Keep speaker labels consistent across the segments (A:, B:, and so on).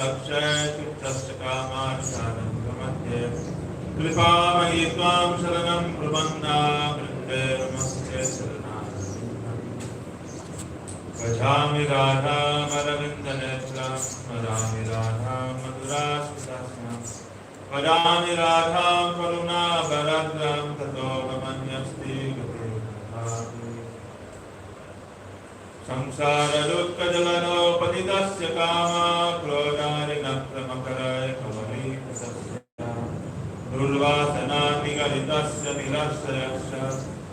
A: चित्तस्य कामानुसारं प्रमथ्ये कृपामयि त्वां शरणं प्रपन्ना वृन्दे नमस्ते शरणागतम् भजामि राधामरविन्दनेत्रं स्मरामि राधां मधुरास्मितास्मां वदामि राधां करुणाभराद्रां ततो मन्यस्ति गतिर्दधाति संसारदुःखजलनोपतितस्य कामा क्रोधारिणप्रमकराय कवलीकृतस्य दुर्वासना निगलितस्य निरस्य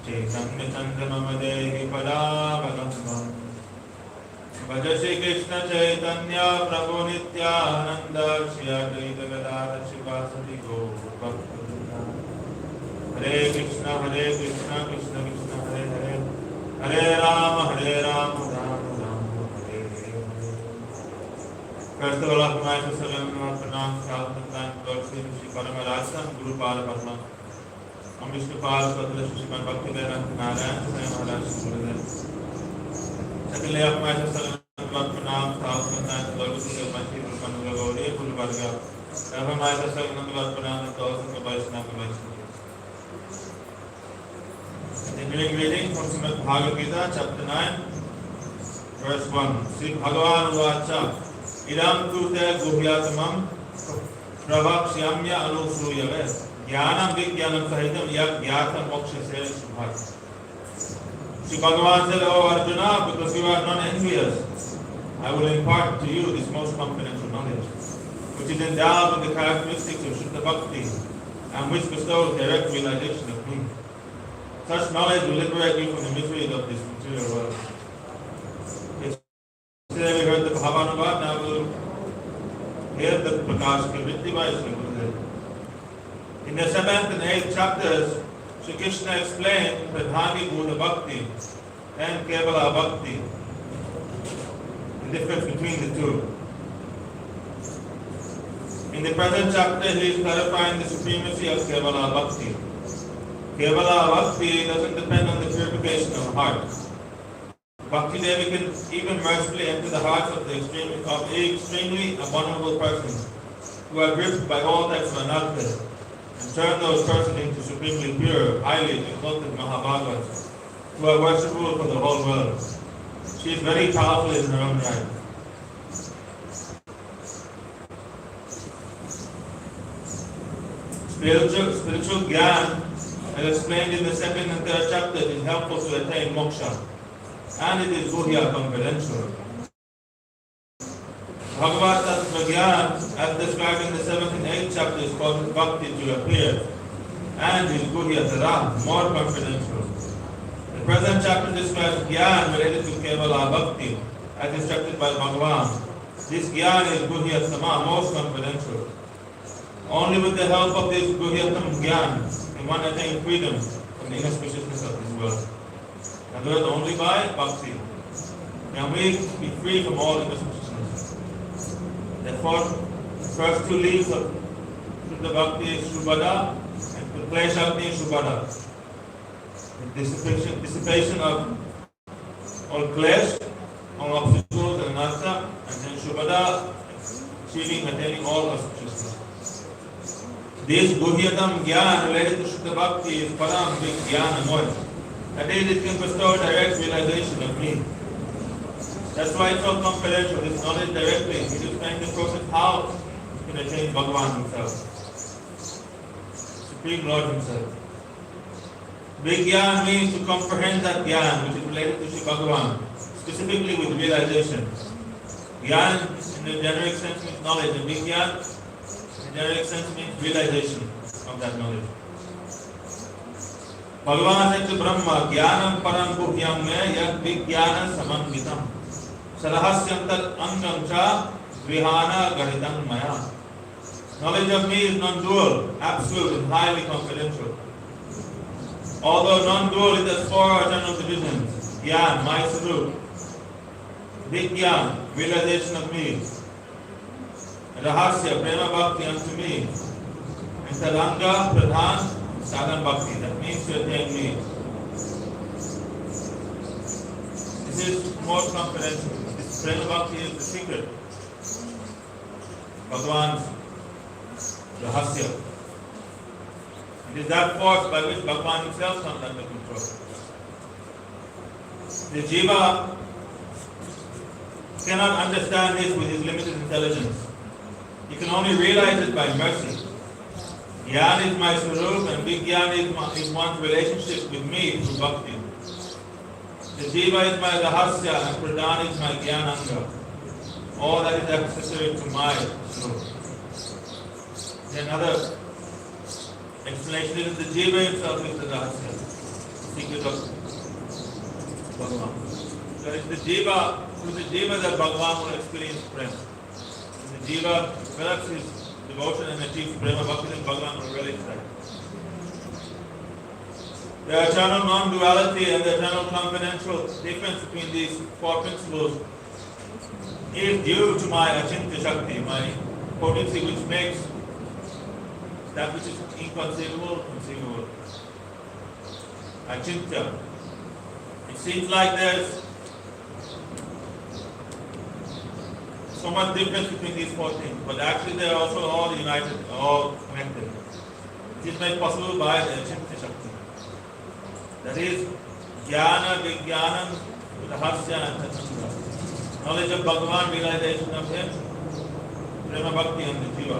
A: चैतन्यचन्द्रमम देहि पदावलम्बम् भज श्रीकृष्ण चैतन्य प्रभु नित्यानन्द श्री अद्वैत गदाधर शिवासदि गौरभक्तवृन्द हरे Krishna Krishna Krishna Hare Hare Hare Ram Ram Ram Hare Hare. First of all, I would like to pronounce Thank God Sri Paramarasa, Guru Pala Padma, and Vishnu Pala Padma, Sri Bhakti Vedanta Narayan, Maharaj Giridhari. Secondly, I would like to pronounce Thank God Sri Bhakti Vedanta Narayan, Guru Varga. I would like to pronounce the Vaishnava. Continuing reading from Srimad Bhagavad Gita, chapter 9, verse 1. Sri Bhagavan Vacha Idam Kute Guhyatamam Pravakshyamya Anusruyave Jnanam Vijnanam Sahitam Yak Gyata Moksha Se Subhat. Sri Bhagavan said, O Arjuna, because you are non-envious, I will impart to you this most confidential knowledge, which is endowed with the characteristics of Shuddha Bhakti and which bestows direct realization of me. Such knowledge will liberate you from the miseries of this material world. Yesterday we heard the Bhavanuvad, now we will hear the Prakash Kavritti by Sri Gurudev. In the 7th and 8th chapters, Sri Krishna explained Pradhani Bhuta Bhakti and Kevala Bhakti, the difference between the two. In the present chapter, he is clarifying the supremacy of Kevala Bhakti. Kevala Bhakti doesn't depend on the purification of the heart. Bhakti Devi can even mercifully enter the hearts of the extremely abominable persons who are gripped by all types of anarthas and turn those persons into supremely pure, highly exalted Mahabhagavats who are worshipful for the whole world. She is very powerful in her own right. Spiritual Gyan, as explained in the 2nd and 3rd chapters, is helpful to attain moksha, and it is guhya confidential. Bhagavad Tattva Gyan, as described in the 7th and 8th chapters, causes bhakti to appear, and is guhya tara, more confidential. The present chapter describes Gyan related to Kevala Bhakti, as instructed by Bhagavan. This Gyan is guhya tama, most confidential. Only with the help of this guhyatam Gyan can one attain freedom from the inauspiciousness of this world. And that only by bhakti can we be free from all inauspiciousness. Therefore, the first two leaves of Shuddha Bhakti is Shubhada and Kleshakti is Shubhada. The dissipation of all klesh, all obstacles and anartha, and then Shubhada, achieving, attaining all auspiciousness. This Guhyatam Gyan related to Shuddha Bhakti is Param Vijnana Moy. That is, it can bestow direct realization of me. That's why it's so confidential, this knowledge directly. It is explaining the process how you can attain Bhagavan himself, Supreme Lord himself. Vijnana means to comprehend that Gyan which is related to Sri Bhagavan, specifically with realization. Gyan in the generic sense means knowledge, and Vijnana in the generic sense means realization of that knowledge. Bhagavan said to Brahma, Jnanam param guhyam me yad vijnana samanvitam sarahasyantar angam cha vihana gahitam maya. Knowledge of me is non-dual, absolute and highly confidential. Although non-dual, it has four eternal divisions. Gyan, my Sarup. Vijnan, realization of me. Rahasya, prema bhakti unto me. And Taranga, pradhan, sadhan bhakti. That means to attain me. This is more confidential. This prema bhakti is the secret. Bhagavan's rahasya. It is that force by which Bhagavan himself comes under control. The jiva cannot understand this with his limited intelligence. He can only realize it by mercy. Jnana is my swarup and Vijnana is one's relationship with me through Bhakti. The jiva is my rahasya and pradhan is my jnananga. All that is accessory to my swarup. Another explanation is the jiva himself is the rahasya, the secret of Bhagavan. So it's the jiva, through the jiva that Bhagavan will experience prema. The jiva develops his devotion and achieves prema bhakti, then Bhagavan will realize that. The eternal non-duality and the eternal confidential difference between these four principles is due to my achintya shakti, my potency which makes that which is inconceivable, conceivable. Achintya. It seems like there's so much difference between these four things, but actually they are also all united, all connected. It is made possible by the achintya shakti. That is jnana, vijnana, rahasya and tattva. Knowledge of Bhagavan, realization of him, prema bhakti and the jiva.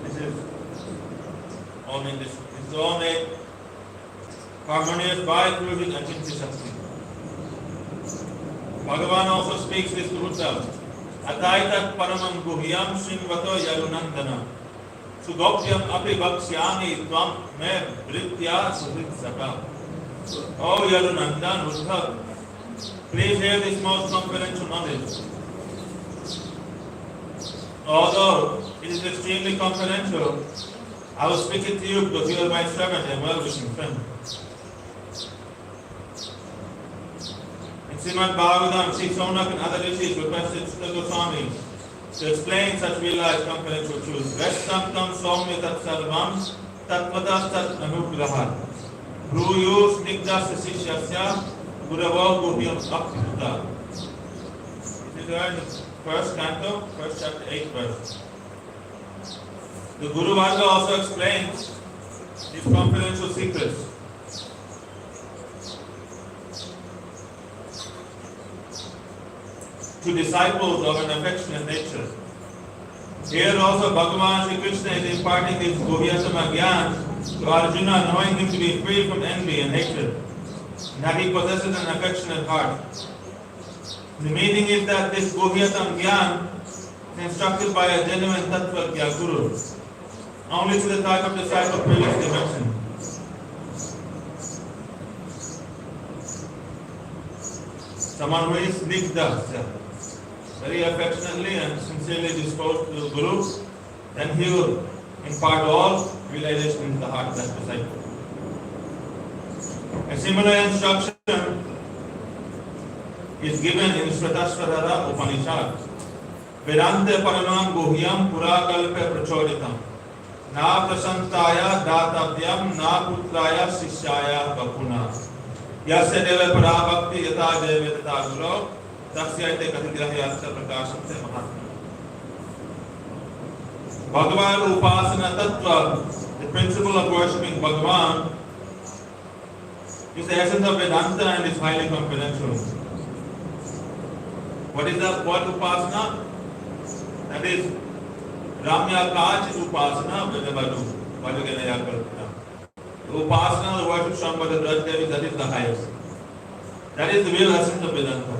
A: This is all made harmonious by through his achintya shakti. Bhagavan also speaks this to Uddhav. Ataitat paramam guhyam srinvato yarunandana sugopyam api bhakshyami tvam me vritya suhrit saka. Oh Yarunandan, Uddhav, please hear this most confidential knowledge. Although it is extremely confidential, I will speak it to you because you are my servant and well-wishing friend. In Srimad Bhagavatam, Sri Sonak and other rishis requested Sri Goswami to explain such realized confidential truths. Vestam tam somya tat sarvam tatvatas tat anugrahat bruyus nigdas sishyasya guravo guhyam apyuta. This is in the first canto, first chapter, 8th verse. The Guru Varga also explains these confidential secrets. To disciples of an affectionate nature. Here also Bhagavan Sri Krishna is imparting his Guhyatama Gyan to Arjuna, knowing him to be free from envy and hatred, and that he possesses an affectionate heart. The meaning is that this Guhyatam Gyan is instructed by a genuine Tattvagya Guru, only to the type of disciple previously mentioned. Someone who is Nigda, very affectionately and sincerely disposed to the Guru, then he will impart all realization into the heart of that disciple. A similar instruction is given in Shvetashvatara Upanishad. Vedante paramam guhyam purakalpe prachodhitam na prasantaya datavyam na putraya sishyaya bakuna yasya deva parabhakti yata deva tata guru tasya ite kathigrahyasya prakashante mahatma. Bhagavan Upasana Tattva, the principle of worshipping Bhagavan, is the essence of Vedanta and is highly confidential. What is that? What Upasana? That is Ramya Kaj Upasana Vedavadu. Vajaganaya Kalpana. The Upasana, the worship shown by the Braj Devi, that is the highest. That is the real essence of Vedanta.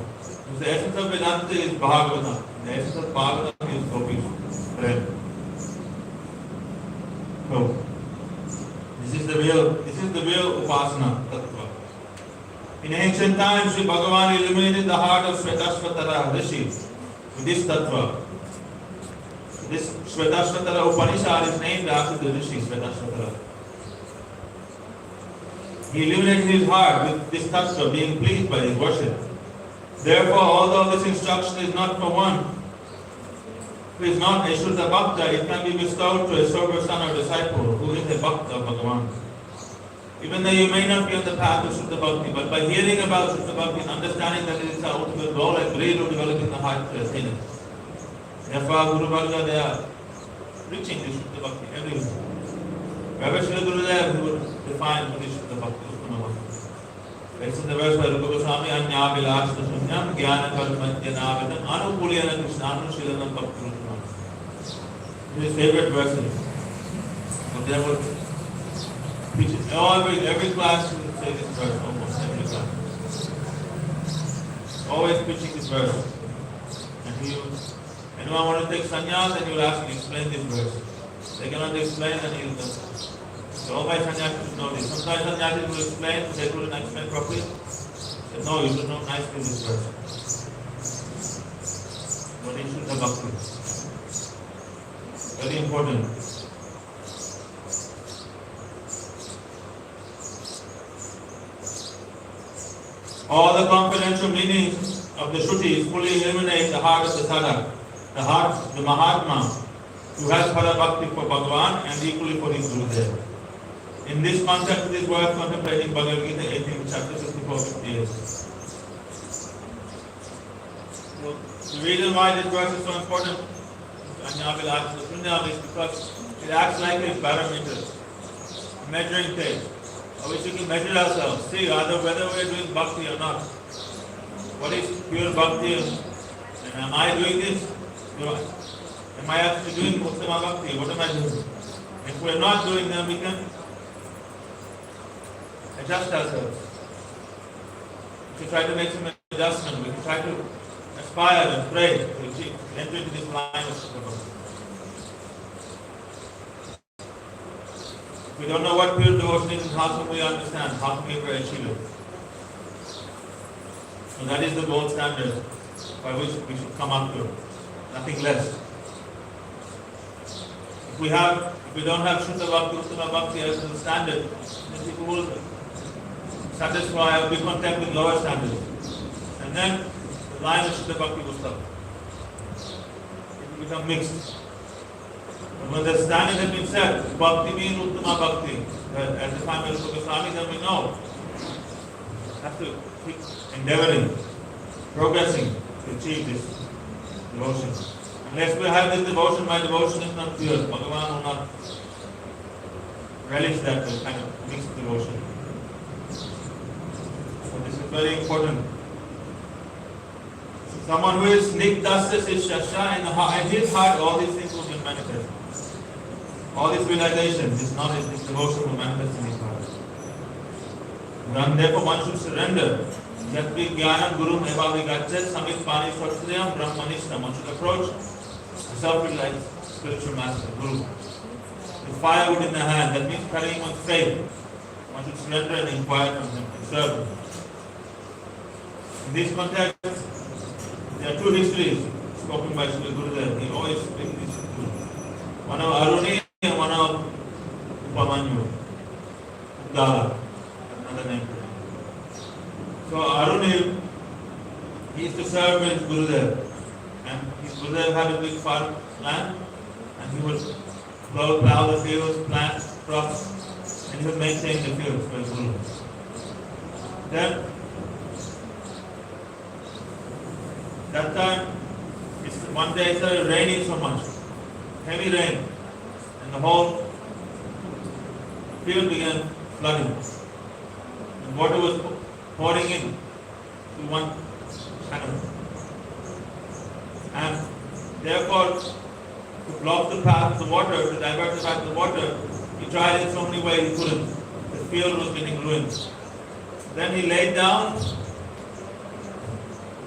A: The essence of Vedanta is Bhagavata. The essence of Bhagavata is Gopi's friend. So, this is the real Upasana Tattva. In ancient times, Sri Bhagavan illuminated the heart of Shvetashvatara Rishi with this Tattva. This Shvetashvatara Upanishad is named after the Rishi Shvetashvatara. He illuminated his heart with this Tattva, being pleased by his worship. Therefore, although this instruction is not for one who is not a Shuddha Bhakta, it can be bestowed to a sober son or disciple who is a Bhakta of Bhagavan. Even though you may not be on the path of Shuddha Bhakti, but by hearing about Shuddha Bhakti and understanding that it is our ultimate goal, and great to develop in the heart to attain it. Therefore, Guru Bhargava, they are preaching the Shuddha Bhakti everywhere. Wherever Srila Gurudev, he would define what is Shuddha Bhakti, Uttama Bhakti. It's in the verse by Rupa Goswami, Anya Vilash Sunyam, Jnana Karmadhyana Vedam, Anukuliyana Krishnanu Shilanam Bhakti Ruttama. His favorite verses. But they would preach it. Every class will say this verse, almost every class. Always preaching this verse. And anyone want to take sannyas, and he will ask him, explain this verse. They cannot explain, and he will tell. So all my sannyasis should know this. Sometimes sannyasis will explain, they couldn't explain properly. Say, no, you should know nicely this verse. What is Shuddha Bhakti? Very important. All the confidential meanings of the Shrutis fully illuminate the heart of the sadhak, the heart, the Mahatma, who has para bhakti for Bhagavan and equally for his Gurudev. In this context, it is worth contemplating Bhagavad Gita 18th chapter 54-58. So, the reason why this verse is so important, Anya Vilash Sunyam, is because it acts like a barometer, a measuring tape. We should measure ourselves, see whether we are doing bhakti or not. What is pure bhakti? And am I doing this? Am I actually doing Uttama Bhakti? What am I doing? If we are not doing them, we can adjust ourselves. We should try to make some adjustment. We should try to aspire and pray to enter into this line of Uttama Bhakti. We don't know what pure devotion is, how can we understand, how can we ever achieve it? So that is the gold standard by which we should come up to, nothing less. If we don't have Shuddha Bhakti, Uttama Bhakti as the standard, then people will satisfy or be content with lower standards. And then the line of Shuddha Bhakti will stop. It will become mixed. When the standard has been set, Bhakti means Uttama Bhakti. At the time of Rupa Goswami, then we know. Have to keep endeavoring, progressing to achieve this devotion. Unless we have this devotion, my devotion is not pure. Bhagavan will not relish that kind of mixed devotion. So this is very important. Someone who is Nikdasya Shasha, in his heart, all these things will be manifest. All this realization, this knowledge, this devotion will manifest in his heart. And therefore one should surrender. Yatvi Jnanam Guru Evavi Gachet Samit Pani Swatriyam Brahmanishtam. One should approach the self-realized spiritual master, Guru. The firewood in the hand, that means carrying one's faith. One should surrender and inquire from him and serve him. In this context, there are two histories spoken by Srila Gurudev. He always speaks these two. One of Aruni and one of Upamanyu. Dala, another name. So Aruni, he used to serve his Gurudev. And his Gurudev had a big farm land, and he would plow the fields, plant crops, and he would maintain the fields for his Guru. Then, that time, one day it started raining so much, heavy rain, and the whole field began flooding. And water was pouring in to one channel. And therefore, to block the path of the water, to divert the path of the water, he tried in so many ways he couldn't. The field was getting ruined. Then he laid down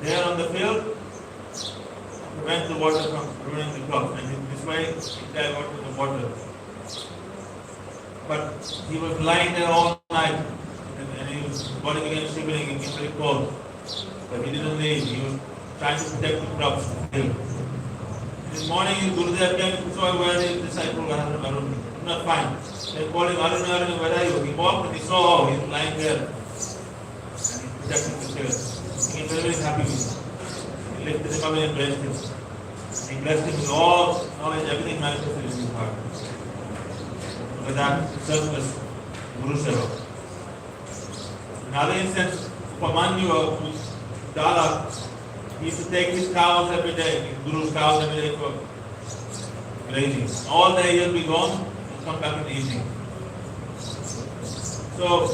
A: there on the field to prevent the water from ruining the crops. And in this way, he diverted the water. But he was lying there all night, and his body began shivering and became very cold. But he didn't leave. He was trying to protect the crops. This morning, his Gurudev came and saw where his disciple Arun. Not fine. They called him, Arun, Arun, where are you? He walked and he saw, he was lying there. And he protected the field. He was very, very happy with him. He lifted him up and blessed him. He blessed him with all knowledge, everything manifested in his heart. With that, selfless Guru Seva. Another instance, Upamanyu of Dala, he used to take his cows every day, his guru's cows every day for grazing. All day he'll be gone and come back in the evening. So,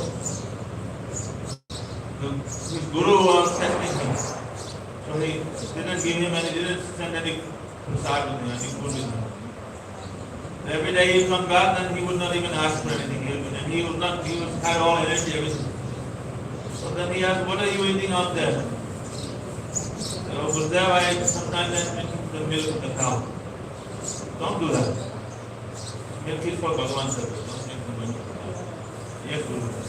A: his guru was testing him. So he didn't give him he didn't send any prasad with him, any food with him. Every day he'd come back and he would not even ask for anything. He had all energy, everything. So then he asked, what are you eating out there? So Gurudev, I sometimes drink the milk of the cow. Don't do that. Milk is for Bhagavan service. Don't drink the milk of the cow. Yes, Gurudev.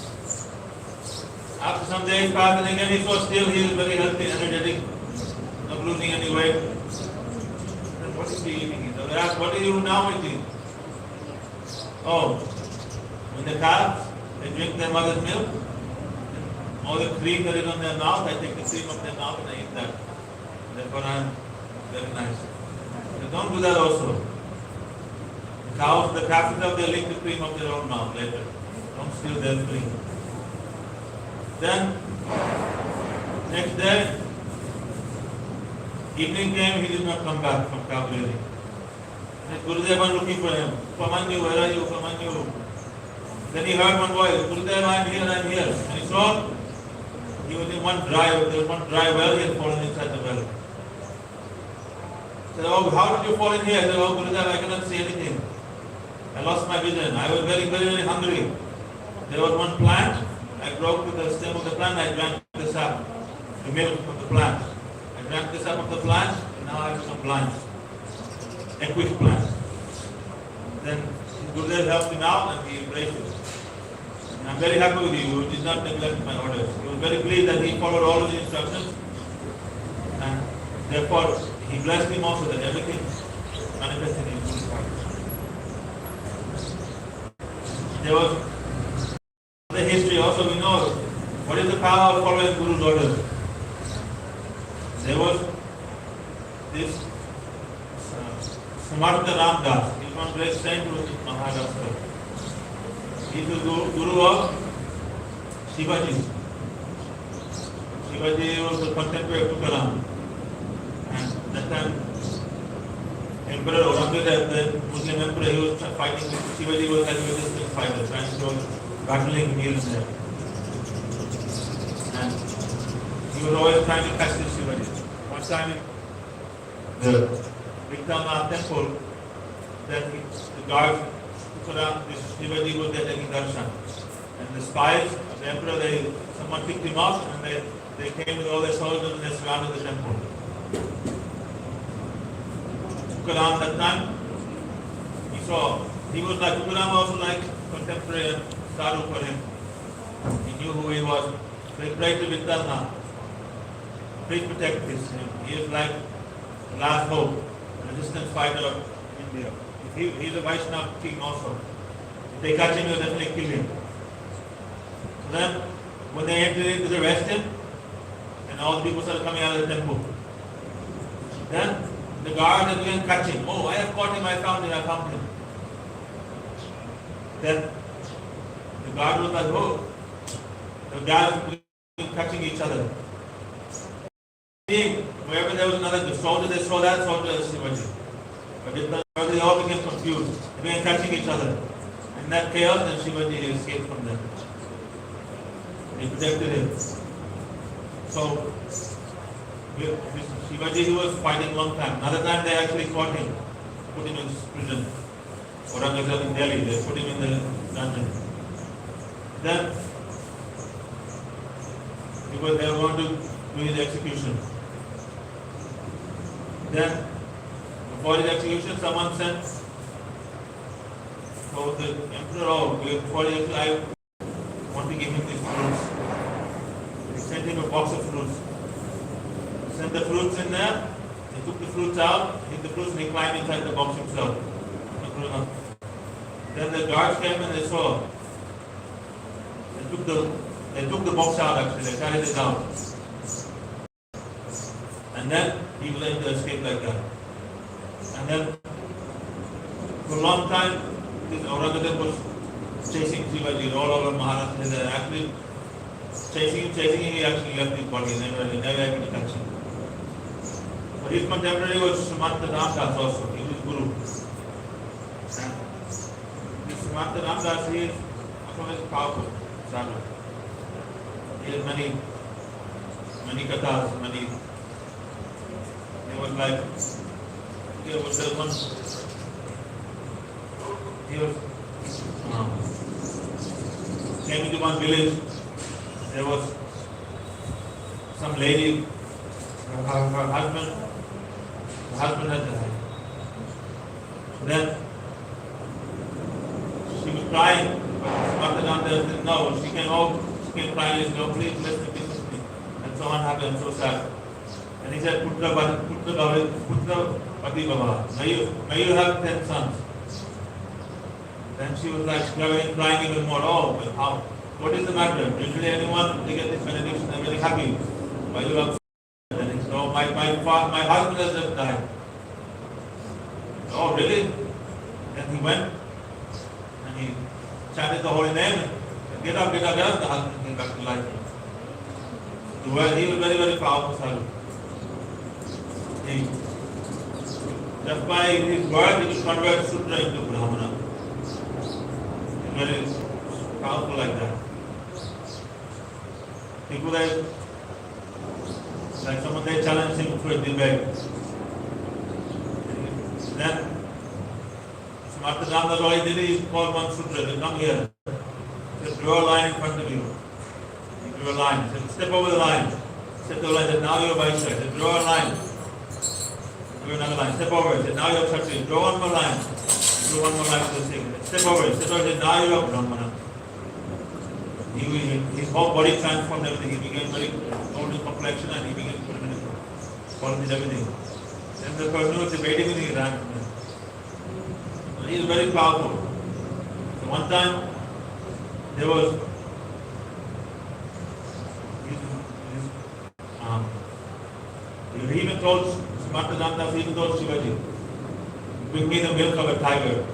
A: After some days passed, and again he saw still he was very healthy, energetic, not losing any weight. Then what is he eating? So they asked, what are you now eating? Oh, when the calves, they drink their mother's milk, all the cream that is on their mouth, I take the cream of their mouth and I eat that. Therefore I am very nice. So don't do that also. Cows, the calves, they lick the cream of their own mouth later. Don't steal their cream. Then, next day, evening came, he did not come back from cow grazing. Gurudev was looking for him. Upamanyu, where are you? Upamanyu. Then he heard one voice, Gurudev, I am here, I am here. And he saw, he was in one dry well, he had fallen inside the well. He said, oh, how did you fall in here? He said, oh, Gurudev, I cannot see anything. I lost my vision. I was very, very, very hungry. There was one plant. I broke to the stem of the plant. I drank the sap, the milk of the plant. I drank the sap of the plant, and now I have some blind. A quick plant. Then Gurudev helped him out and he embraced it. And I'm very happy with you. You did not neglect my orders. He was very pleased that he followed all of the instructions. And therefore, he blessed him also that everything manifested in Guru's heart. There was the history also, we know what is the power of following Guru's orders. There was this Samartha Ramdas, he was one great saint who was Maharaj. He was the Guru of Shivaji. Shivaji was the contemporary of Tukaram. And that time, Emperor Aurangzeb, the Muslim emperor, he was fighting with Shivaji, was having resistance fighter, trying to battling here and there. And he was always trying to catch this Shivaji. One time in the Vikrama temple, then the guards took around this Shivaji was there taking darshan. And the spies of the emperor, someone picked him up and they came with all their soldiers and they surrounded the temple. Tukaram that time, he was like, Tukaram also like contemporary sadhu for him. He knew who he was. So he prayed to Vikrama, please protect this. He is like the last hope, resistance fighter of India. He is a Vaishnava king also. If they catch him, they'll definitely kill him. So then, when they entered in to arrest him, and all the people started coming out of the temple. Then, the guard again catch him. Oh, I have caught him, I found him. Then, the guard was like, oh, the guys were catching each other. Wherever there was another soldier, they saw that soldier as Shivaji. But they all became confused. They began catching each other. And in that chaos, then Shivaji escaped from them. They protected him. So, Shivaji, he was fighting a long time. Another time they actually caught him, put him in prison. Aurangzeb in Delhi, they put him in the dungeon. Then, they were going to do his execution. Then, before his execution, someone sent so the emperor, before his execution, I want to give him these fruits. They sent him a box of fruits. They sent the fruits in there, they took the fruits out, hid the fruits, and he climbed inside the box himself. Then the guards came and they saw. They took the box out actually, they carried it out. And then he was able to escape like that. And then for a long time, this Aurangzeb was chasing Shivaji all over Maharashtra. Actually, chasing him, he actually left his body, he never able to touch him. So his contemporary was Srimanta Ramdas also, he was Guru. And this Srimanta Ramdas, he is also very powerful sadhu. He has many kathas, many. There was like, there was one, he was, came into one village, there was some lady, her husband had died. Then she was crying, but Bhakta said, no, she came out, she came crying, she said, no, please listen to me. And so on happened, so sad. And he said, Putra Pati Baba, may you have 10 sons. Then she was like crying even more. Oh, but how? What is the matter? Usually anyone, they get this benediction, they're very happy. Why you have? Then he said, oh, my husband has just died. Oh, really? Then he went and he chanted the holy name and get up, the husband came back to life. He was very, very powerful sadhu. Just by his word, he could convert Sudra into Brahmana. Very powerful like that. People like someone they challenge him for a debate. Then Srimata Ramdas all he did is call one Sudra, they come here. He said, draw a line in front of you. He drew a line. He said, step over the line. Step over the line. He said, now you're Vaishya. He said, draw a line. Drew another line. Step over. He said, now you're Kshatriya. Draw one more line. Drew one more line to the thing. Step over. He said, now you're Brahmana. His whole body transformed everything. He became very old in complexion and he became qualities, everything. Then the person who was debating with him, he ran from him. So he is very powerful. So one time, there was he even told Srimata Ramdas, he even told Shivaji, bring me the milk of a tiger.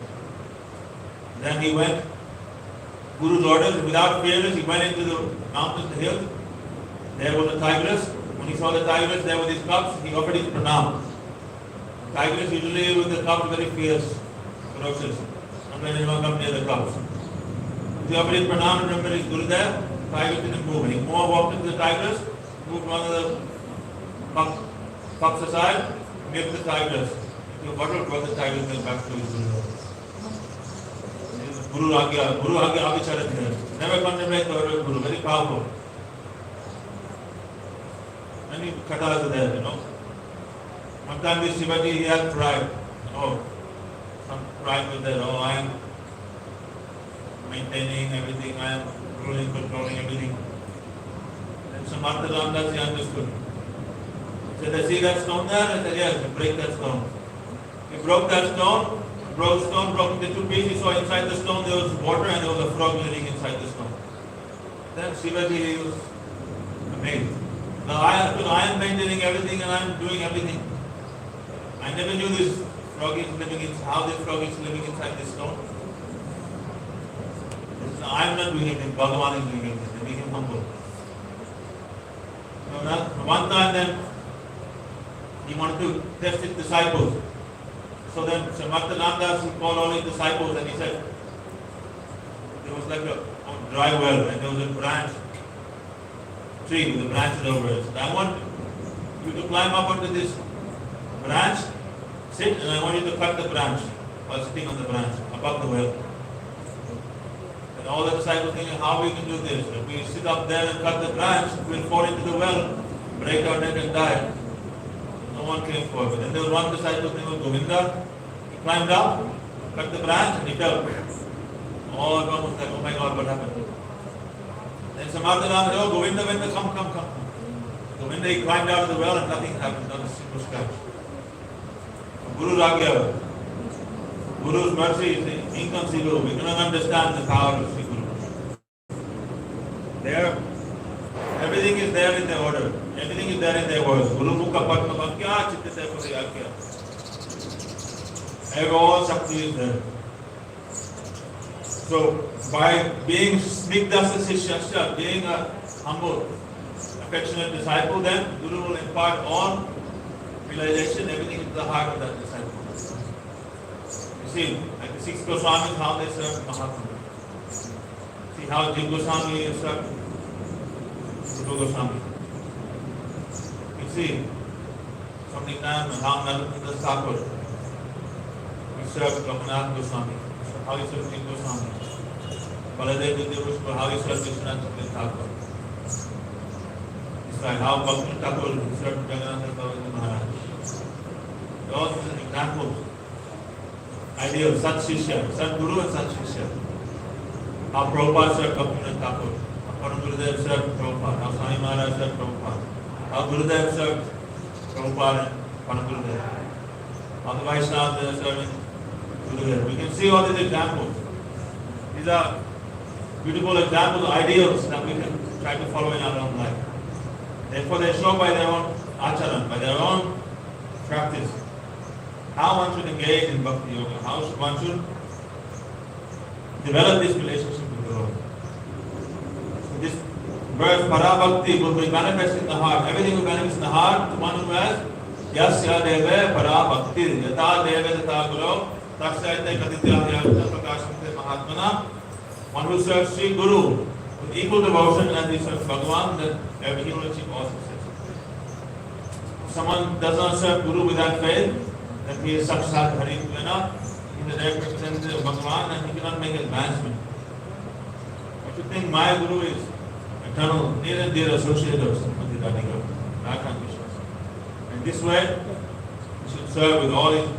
A: Then he went, Guru's orders, without fearless, he went into the mountains, the hills. There was a tigress. When he saw the tigress there with his cubs, he offered his pranam. Tigress usually with the cubs very fierce, ferocious. Not when anyone comes near the cubs. He offered his pranam and remember his Guru there, tigress didn't move. He walked into the tigress, moved one of the pups aside, milked the tigress. He brought the tigress back to his Guru. Guru Agya Avicharat here. Never contemplate the order of Guru, very powerful. Many kathas are there, One time this Shivaji, he had pride. Some pride was there. I am maintaining everything, I am ruling, controlling everything. And Srimata Ramdas, he understood. He said, I see that stone there? I said, yes, break that stone. He broke that stone. Broke the stone, broke into two pieces. He saw inside the stone there was water and there was a frog living inside the stone. Then Shivaji was amazed. Now I am maintaining everything and I am doing everything. I never knew this frog is living in, how this frog is living inside this stone. I am not doing anything, Bhagavan is doing everything. They make him humble. One time then he wanted to test his disciples. So then Srimata Ramdas, he called all his disciples and he said, there was like a dry well and there was a branch, tree with the branches over it. So I want you to climb up onto this branch, sit, and I want you to cut the branch while sitting on the branch above the well. And all the disciples thinking, how we can do this? If we sit up there and cut the branch, we'll fall into the well, break our neck and die. No one came forward. And there was one disciple named Govinda. He climbed up, cut the branch, and he fell. All everyone was like, oh my God, what happened? Then Srimata Ramdas said, oh Govinda went, come. Govinda, he climbed out of the well and nothing happened, not a single scratch. Guru's Agya, Guru's mercy is inconceivable. We cannot understand the power of Sri Guru. Everything is there in their order. Everything is there in their words. Guru Mukha Padma Bhakya Chittite Puriyakya. All Shakti is there. So, by being Snigdhasa Sishyasya, being a humble, affectionate disciple, then Guru will impart all realization, everything into the heart of that disciple. You see, like the 6 Goswamis, how they serve Mahatma. See how Jiv Goswami is served Guru Goswami. You see, something time how Narottam Thakur he served Lokanath Goswami. How he served Jiv Goswami. Baladev Vidyarushpa, how he served Vishwanath Thakur. It's like how Bhakti Thakur served Jagannath Maharaj. Those are examples. Idea of Sat Shishya, Sat Guru and Sat Shishya. How Prabhupada served Bhaktivinoda Thakur. How Gurudev served Prabhupada. How Swami Maharaj served Prabhupada. How Gurudev served Prabhupada and Gurudev. How the Vaishnavas are serving Gurudev. We can see all these examples. These are beautiful examples, ideals that we can try to follow in our own life. Therefore, they show by their own acharan, by their own practice, how one should engage in Bhakti Yoga, how one should develop this relationship with the Lord. So this verse, Para Bhakti, will be manifest in the heart. Everything will manifest in the heart to one who has Yasya Deve Para Bhakti, Yata Deve Yata Guru, Taksayate Kaditya Yajna Prakashamte Mahatmana. One who serves Sri Guru with equal devotion as he serves Bhagavan, then he will achieve all success. If someone does not serve Guru without faith, then he is Sakshat Hari Pujana, he is a direct representative of Bhagavan and he cannot make advancement. If you think my Guru is eternal, near and dear associate of Samadhi Radhika, and this way, he should serve with all his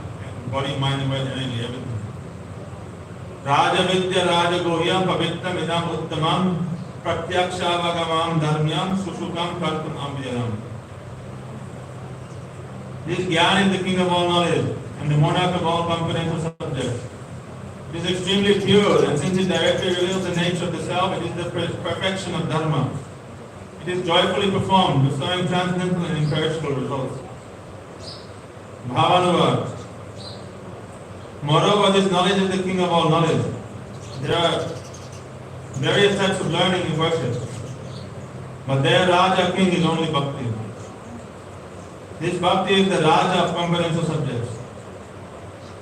A: body, mind, and energy, everything. Raja Vidya Raja Gohyam Pavittam Idam Uttamam Pratyakshavagavam Dharmyam Sushukam Kartum Ambiyam. This Gyan is the king of all knowledge and the monarch of all comprehensive subjects. It is extremely pure, and since it directly reveals the nature of the self, it is the perfection of Dharma. It is joyfully performed, bestowing transcendental and imperishable results. Bhavanuvad. Moreover, this knowledge is the king of all knowledge. There are various types of learning in worship, but their Raja king is only Bhakti. This Bhakti is the Raja of comprehensive subjects.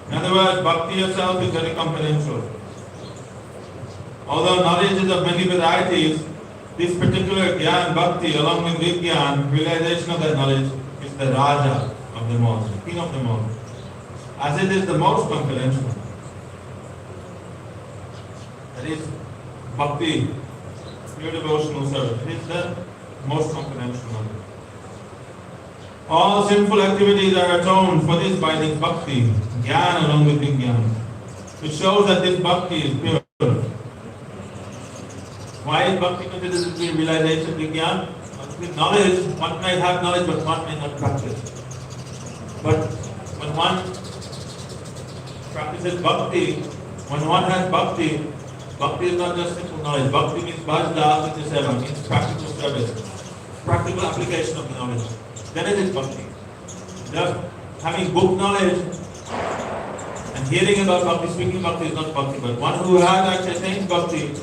A: In other words, Bhakti itself is very comprehensive. Although knowledge is of many varieties, this particular Gyan Bhakti along with Vigyan, realization of that knowledge, is the Raja of them all, the king of them all. As it is the most confidential. That is Bhakti, pure devotional service. It is the most confidential knowledge. All sinful activities are atoned for this by this Bhakti, Gyan along with Vigyan, which shows that this Bhakti is pure. Why is Bhakti considered to be realization of Vigyan? With knowledge, one may have knowledge but one may not practice. But when one practices Bhakti, when one has Bhakti, Bhakti is not just simple knowledge. Bhakti means Bhajda Seva, means practical service, practical application of the knowledge. Then it is Bhakti. Just having book knowledge and hearing about Bhakti, speaking Bhakti is not Bhakti, but one who has actually attained Bhakti,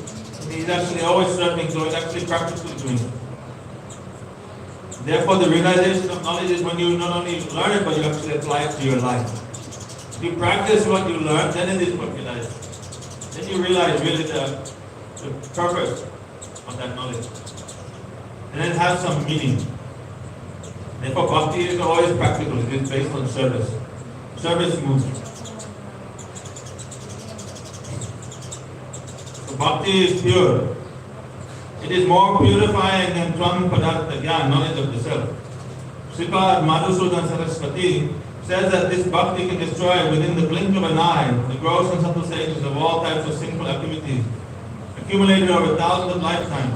A: he is actually always serving, so it's actually practically doing it. Therefore, the realization of knowledge is when you not only learn it, but you actually apply it to your life. If you practice what you learn, then it is what you realize. Then you realize really the purpose of that knowledge. And it has some meaning. Therefore, Bhakti is always practical. It is based on service. Service moves. So Bhakti is pure. It is more purifying than Tvam Padartha Gyan, knowledge of the self. Sripad Madhusudan Saraswati says that this Bhakti can destroy within the blink of an eye the gross and subtle stages of all types of sinful activities accumulated over thousands of lifetimes,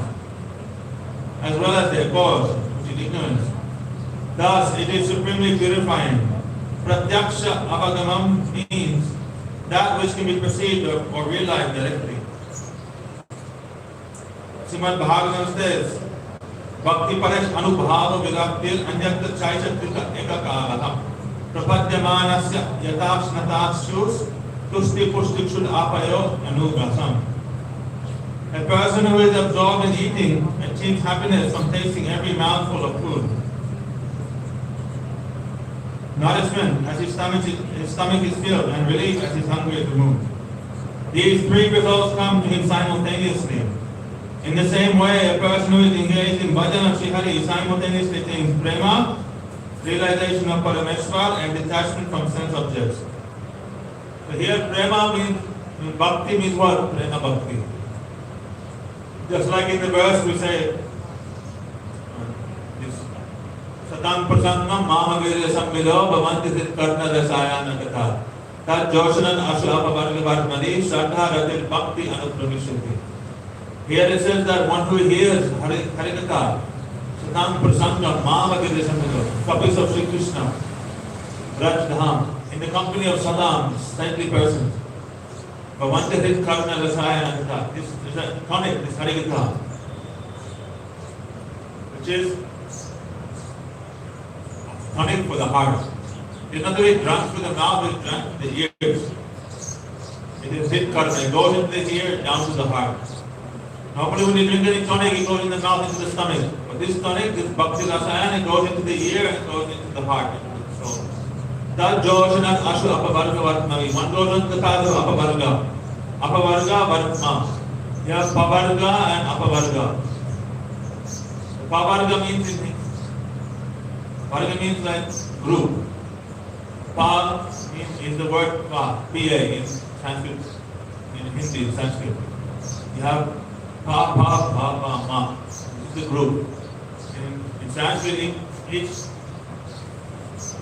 A: as well as their cause, which is ignorance. Thus, it is supremely purifying. Pratyaksha avagamam means that which can be perceived or realized directly. Srimad Bhagavatam says, Bhakti paresh anubhava viraptir anyakta chaichatrika ekakalaha prapadyamanasya yatavshnatatshyus tushti pushtikshud apayo anugasam. A person who is absorbed in eating achieves happiness from tasting every mouthful of food. Nourishment as his stomach is filled, and relief as his hunger is removed. These three results come to him simultaneously. In the same way, a person who is engaged in bhajan of Sri Hari simultaneously attains prema, realization of Parameshwar, and detachment from sense objects. So here prema means, bhakti means what? Prema bhakti. Just like in the verse we say, Satam prasannam mamagirya sammido bhavanti sit karna rasayana katha. Tad joshanan ashapa varga varmani shraddha ratil bhakti anupravishati. Here it says that one who hears Harikatha, Satam prasannam mamagirya sammido, copies of Sri Krishna, Raj Dham, in the company of Sadam, saintly persons. Bhavanti sit karna rasayana katha. This is a tonic, this Harikatha, which is tonic for the heart. It's not to be drunk with the mouth, it's drunk with the ears. It is hit karma, it goes into the ear, down to the heart. Normally when you drink any tonic, it goes in the mouth, into the stomach. But this tonic, this bhakti rasayana, it goes into the ear and it goes into the heart, into the soul. Tad joshanat ashu apavarga vartmani. One goes on the path of apavarga. Apavarga vartma. You have pavarga and apavarga. Pavarga means Varga means like group. Pa is the word pa, P-A in Sanskrit, in Hindi, in Sanskrit. You have pa, ma. This is the group. In Sanskrit,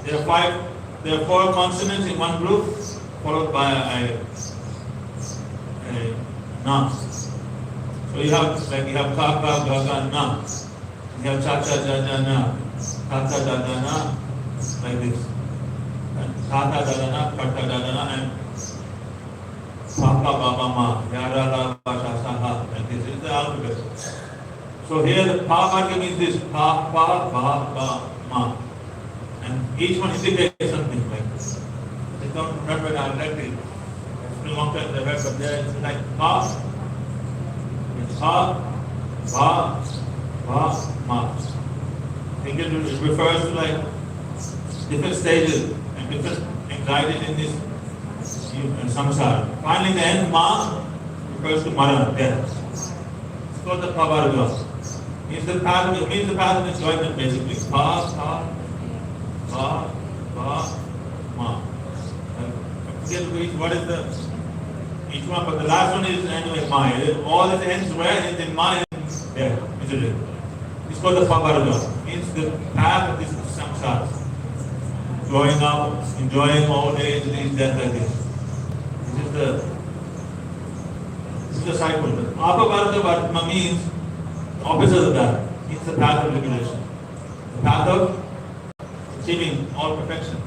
A: there are four consonants in one group, followed by a na. So you have ka, ga, na. You have cha, ja, na. Tata dadana, like this. Tata dadana, karta dadana, and papa baba ma, yara la basha saha, like this. It's the alphabet. So here the pa marking means this, pa, ba, ma. And each one indicates something like this. I don't remember that exactly. It's been a long time I've heard, but there it's like pa, it's pa, ba, ma. It refers to like different stages and different anxieties in this samsara. Finally, the end ma refers to mara, death. It's called the pavarga. It means the path of enjoyment basically. Pa, ma. I forget what is each one, but the last one is anyway ma. All it ends where? In ma and death, misery. It's called the pavarga. Means the path of this samsara. Growing up, enjoying old age, death like this. This is the cycle. Apavarga vartma means opposite of that. It's the path of liberation. The path of achieving all perfection.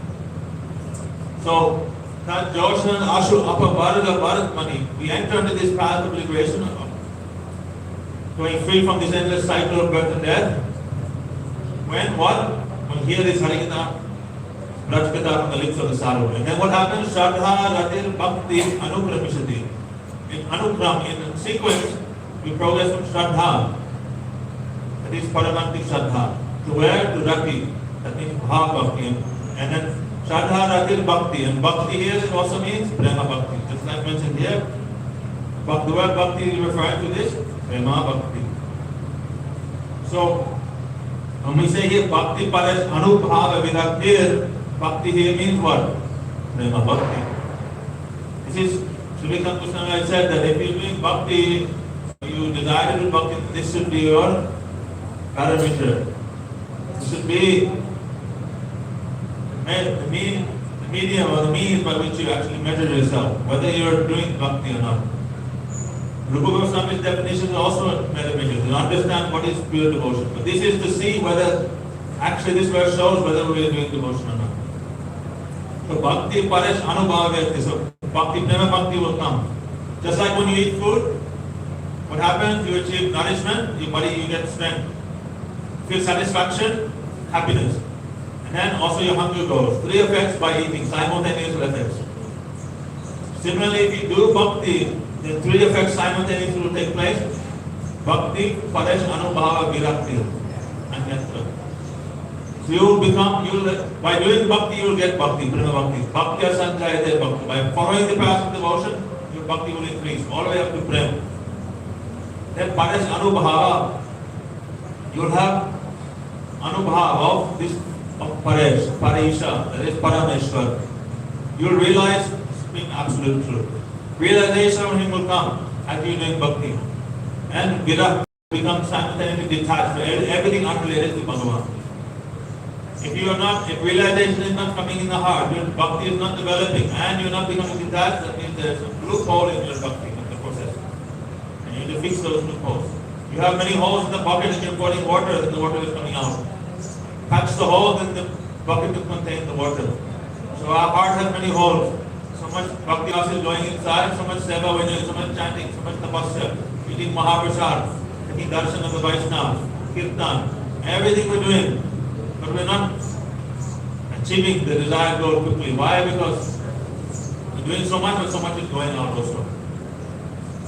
A: So, that Joshan Ashu Apavarga Vartmani, we enter into this path of liberation, going free from this endless cycle of birth and death. When what? When hear this Harikatha, Rajkatha from the lips of the sadhu. And then what happens? Shraddha, Ratir, Bhakti, Anukramishati. In Anukram, in sequence, we progress from Shraddha, that is Paramantik Shraddha, to where? To Rati, that means Bhav Bhakti. And then Shraddha, Ratir, Bhakti. And Bhakti here also means Prema Bhakti. Just like mentioned here, the word Bhakti is referring to this, Prema Bhakti. So, when we say here Bhakti Paresh Anubhava Vidaktir, Bhakti here means what? Prema Bhakti. This is Sri Krishna said that if you doing Bhakti, you desire to do Bhakti, this should be your parameter. This should be the medium or the means by which you actually measure yourself, whether you are doing Bhakti or not. Rupa Goswami's definition is also metaphysical, to understand what is pure devotion. But this is to see whether, actually this verse shows whether we are doing devotion or not. So Bhakti Paresh Anubhava Vyakti. So Bhakti, Prema Bhakti will come. Just like when you eat food, what happens? You achieve nourishment, your body, you get strength. Feel satisfaction, happiness. And then also your hunger goes. Three effects by eating, simultaneous effects. Similarly, if you do Bhakti, The three effects simultaneously will take place. Bhakti, Paresh, Anubhava, Virakti. And Netra. So you will become, by doing Bhakti, you will get Bhakti, Prema Bhakti. Bhakti Sanjayate Bhakti. By following the path of devotion, your Bhakti will increase, all the way up to Prema. Then Paresh, Anubhava, you will have Anubhava of this, of Paresh, Parisha, that is Parameshwar. You will realize, speaking absolute truth. Realization of Him will come as you doing Bhakti. And Virakti becomes simultaneously detached from everything unrelated to Bhagavan. If realization is not coming in the heart, your Bhakti is not developing, and you are not becoming detached, that means there is a loophole in your Bhakti, in the process. And you need to fix those loopholes. You have many holes in the bucket and you are pouring water, and the water is coming out. Patch the holes in the bucket to contain the water. So our heart has many holes. So much Bhakti Rasa is going inside, so much Seva we're doing, so much chanting, so much tapasya, eating Mahaprasad, taking darshan of the Vaishnavas, Kirtan, everything we're doing. But we're not achieving the desired goal quickly. Why? Because we're doing so much, but so much is going out also.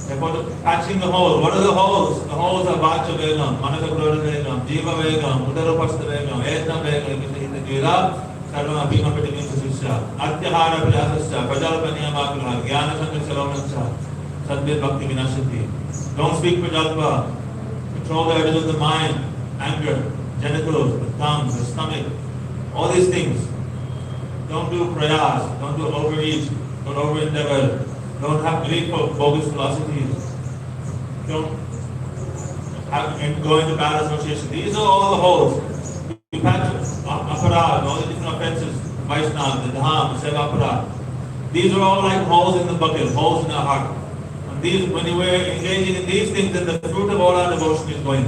A: Therefore, patching the holes. What are the holes? The holes are Vacha Vegam, Manasa Krodha Vegam, Jiva Vegam, Udarupasta Vegam, Etna Vegam, Jira, Sarva Abhima Patikinsa Sisya, Atyahara Prasasya, Prajalpaniya Makula, Jnana Sangha Salavanacha, Sadbir Bhakti Vinashati. Don't speak Prajalpa. Control the urges of the mind, anger, genitals, the tongue, the stomach, all these things. Don't do prayas, don't do overreach, don't over endeavor, don't have greed for bogus philosophies, don't go into bad association. These are all the holes. You patch aparad, all the different offenses, Vaishnava, the Dham, the Seva aparad. These are all like holes in the bucket, holes in our heart. And these, when you were engaging in these things, then the fruit of all our devotion is going.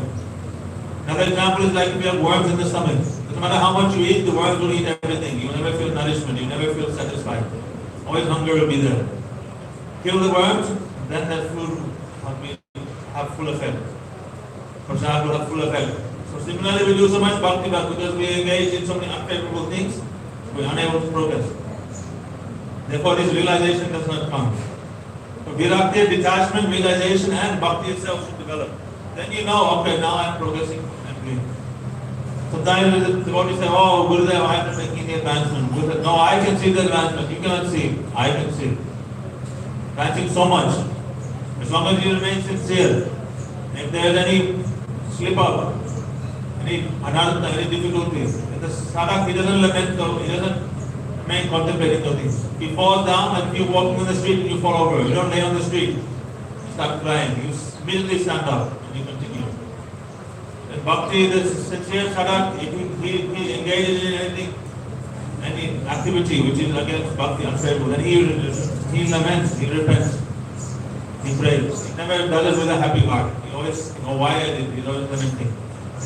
A: Another example is like if you have worms in the stomach. No matter how much you eat, the worms will eat everything. You will never feel nourishment, you never feel satisfied. Always hunger will be there. Kill the worms, then that food will have full effect. Prasad will have full effect. So similarly, we do so much bhakti because we engage in so many unfavorable things, we are unable to progress. Therefore, this realization does not come. So virakti, detachment, realization, and bhakti itself should develop. Then you know, okay, now I am progressing and doing. Sometimes the devotee say, oh, Gurudev, I am not making the advancement. Guru said, no, I can see the advancement. You cannot see. I can see. Advancing so much. As long as you remain sincere. If there is any slip up, any anartha, any difficulty, in the sadhak, he doesn't lament though, he doesn't remain contemplating those things. He falls down and if you're walking in the street and you fall over. You don't lay on the street. You start crying. You immediately stand up and you continue. And Bhakti, the sincere sadhak, he engages in anything, any activity which is against Bhakti, unfavorable, then he laments, he repents, he prays. He never does it with a happy heart. He always, why I did, he's always lamenting.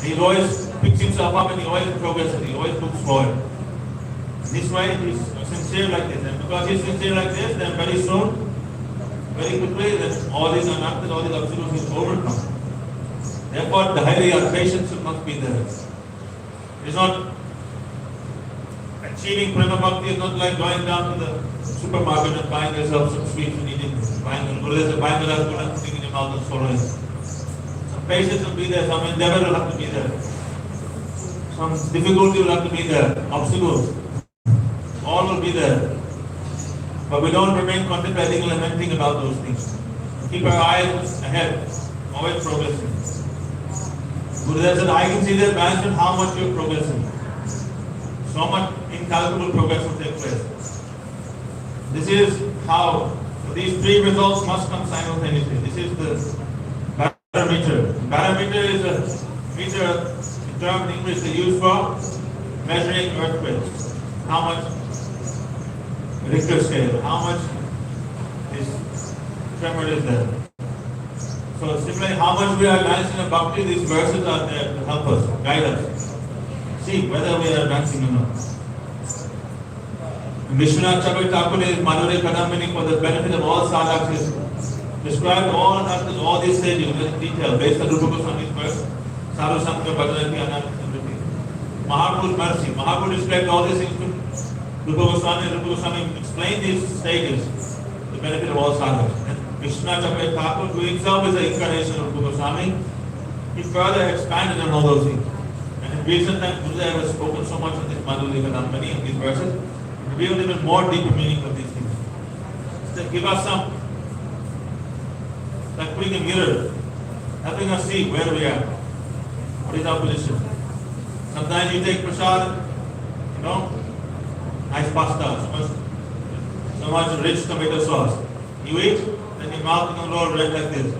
A: He always picks himself up and he always progresses, he always looks forward. This way, he's sincere like this. And because he's sincere like this, then very soon, very quickly, then all these anarthas, all these obstacles is overcome. Therefore, the higher patience must be there. It's not achieving prema bhakti is not like going down to the supermarket and buying yourself some sweets and eating, buying a rasgulla and putting in your mouth and swallowing. Some patience will be there, some endeavor will have to be there. Some difficulty will have to be there, obstacles. All will be there. But we don't remain contemplating and lamenting about those things. Keep our eyes ahead, always progressing. Gurudev said, I can see the advancement, how much you're progressing. So much incalculable progress will take place. This is how, these three results must come simultaneously. This is the barometer. Barometer is a meter, a term in English they use for measuring earthquakes. How much Richter scale, how much is tremor is there. So similarly, how much we are advancing in bhakti, these verses are there to help us, guide us. See whether we are advancing or not. Vishwanath Chakravarti Thakur is Madhurya Kadambini for the benefit of all sadhaks is described all these stages in detail based on Rupa Goswami's verse, Sadhu Sangha, Bhajanati, Ananda, everything. Mahaprabhu's mercy. Mahaprabhu described all these things to Rupa Goswami explained these stages, the benefit of all sadhaks. Krishna Chakravarti Thakur, who himself is the incarnation of Goswami, he further expanded on all those things. And in recent times, Gurudev has spoken so much on this Madhurya Kadam, many of these verses, revealed even more deeper meaning of these things. So give us some, like putting a mirror, helping us see where we are, what is our position. Sometimes you take prasad, nice pasta, so much rich tomato sauce. You eat, then your mouth becomes all red like this.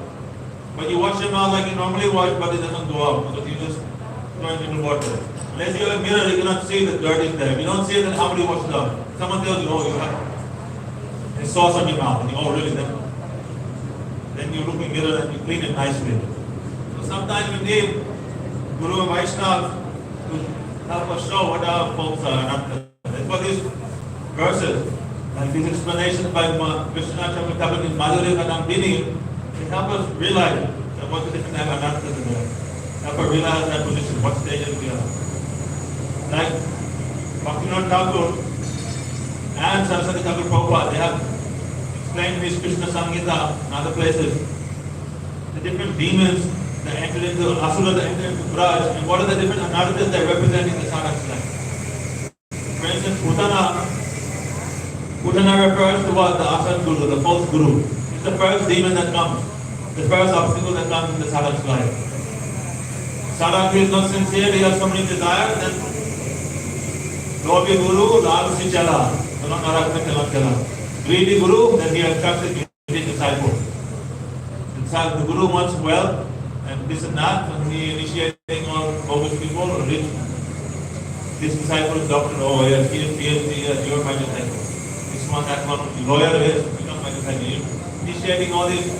A: But you wash your mouth like you normally wash, but it doesn't go out because you just throw it into water. Unless you have a mirror, you cannot see the dirt is there. You don't see it, then how do you wash it out? Someone tells you, oh, you have a sauce on your mouth. And you, oh, really? Then you look in the mirror and you clean it nicely. So sometimes we need Guru and Vaishnava to help us show what our faults are. That's what these verses, like these explanations by Krishna Chakravarti in Madhurya Kadam Dini, they help us realize that what the different anarthas are there. Help us realize that position, what stage we are. Like Bhakti Thakur and Saraswati Thakur Prabhupada, they have explained this Krishna Samgita and other places. The different demons that enter into Asura, that enter into Braj, and what are the different anarthas that represent in the sadhaka's life. For instance, Putana refers to what? The Asad Guru, the false Guru. It's the first demon that comes, the first obstacle that comes in the sadhaka's life. Sadhaka is not sincere, he has so many desires, then Lobi Guru, Lal Si Chala, Greedy Guru, then he attracts a greedy disciple. The Guru wants wealth and this and that, and he initiating all bogus people, rich. This disciple is doctor, oh yes, he is PhD, yes, you are my disciple. This one, that one, lawyer, yes, become my disciple. Initiating all these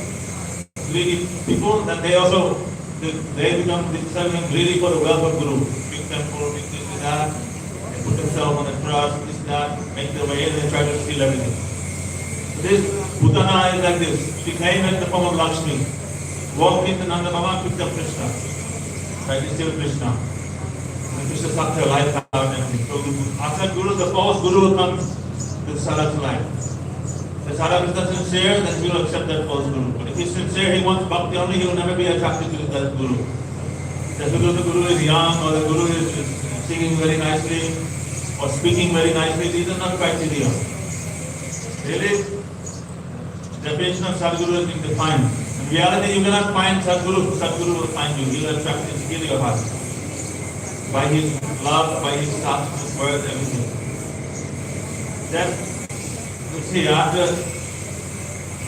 A: greedy people, then they also, they become greedy for the wealth of Guru. Big temple, big this and that. Put themselves on the trust, this, that, make their way in and try to steal everything. This Bhutana is like this. She came in the form of Lakshmi, walked into Nanda Baba, picked up Krishna. Tried to steal Krishna. And Krishna sucked her life out and everything. So Asad Guru, the false Guru will come to the Sadhaka's life. If the Sadhaka is not sincere, then he will accept that false Guru. But if he's sincere, he wants Bhakti only, he will never be attracted to that Guru. Just because the Guru is young or the Guru is singing very nicely or speaking very nicely, these are not criteria. Really, the definition of Sadguru has been defined. In reality, you cannot find Sadguru. Sadguru will find you. He will attract and steal your heart. By his love, by his thoughts, his words, everything. Then, you see, after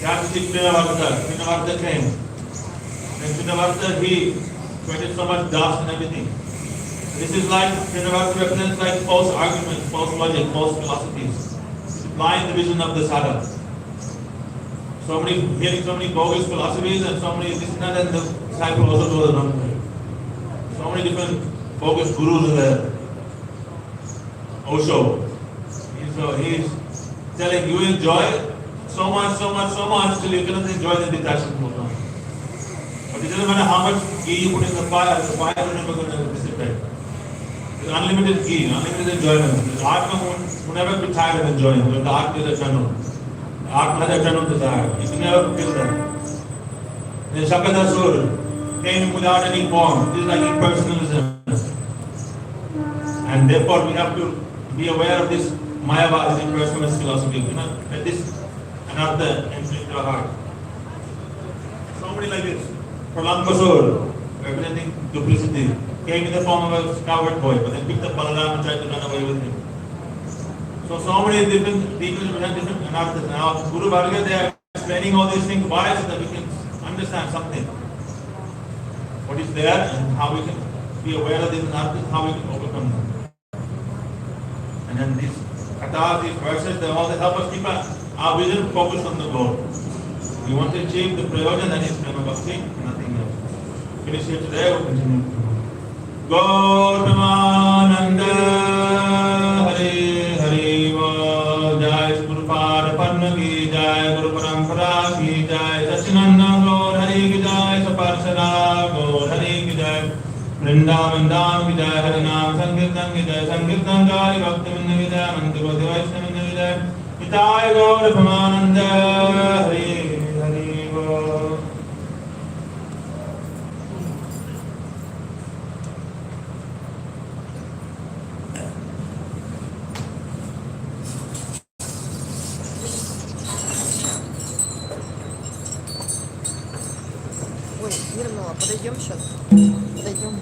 A: Srinavarta came. Then Srinavarta, he created so much dust and everything. This is like, Srinavarta represents like false arguments, false logic, false philosophies. Blind the vision of the sadhaka. Hearing so many bogus philosophies and so many this and that, and the disciple also goes the wrong way. So many different bogus gurus are there. Osho. He's telling you enjoy so much till you cannot enjoy the detachment from God. But it doesn't matter how much ghee you put in the fire is never going to dissipate. There's unlimited ghee, unlimited enjoyment. The Atma will never be tired of enjoying. The Atma is eternal. The Atma has eternal desire. You can never feel that. Then Shakadasur came without any form. This is like impersonalism. And therefore we have to be aware of this Mayavad, this impersonalist philosophy. Let this anartha enter into our heart. Somebody like this. Pralampasur, representing duplicity, came in the form of a coward boy, but then picked up Balaram and tried to run away with him. So many different people represent different anarthas. Now, Guru Bhargava, they are explaining all these things. Why? So that we can understand something. What is there and how we can be aware of these anarthas, how we can overcome them. And then these kathas, these verses, they all help us keep our vision focused on the goal. We want to achieve the prayojan, that is Prema Bhakti, nothing else. Finish here today, we'll continue. Gautamananda Hare Hare Va Jai Guru Pada Padma Ki Jai Guru Parampara Ki Jai Sachinanda Gaur Hare Ki Jai Saparsara Gaur Hare Ki Jai Vrindavan Dham Ki Jai Harinam Sankirtan Ki Jai Sankirtan Jai Bhakti Vinda Ki Jai Mantavati Vaishnava Ki Jai Jai Gaur Pramananda Hare Hare
B: Ой, Мирного, подойдем сейчас. Подойдем.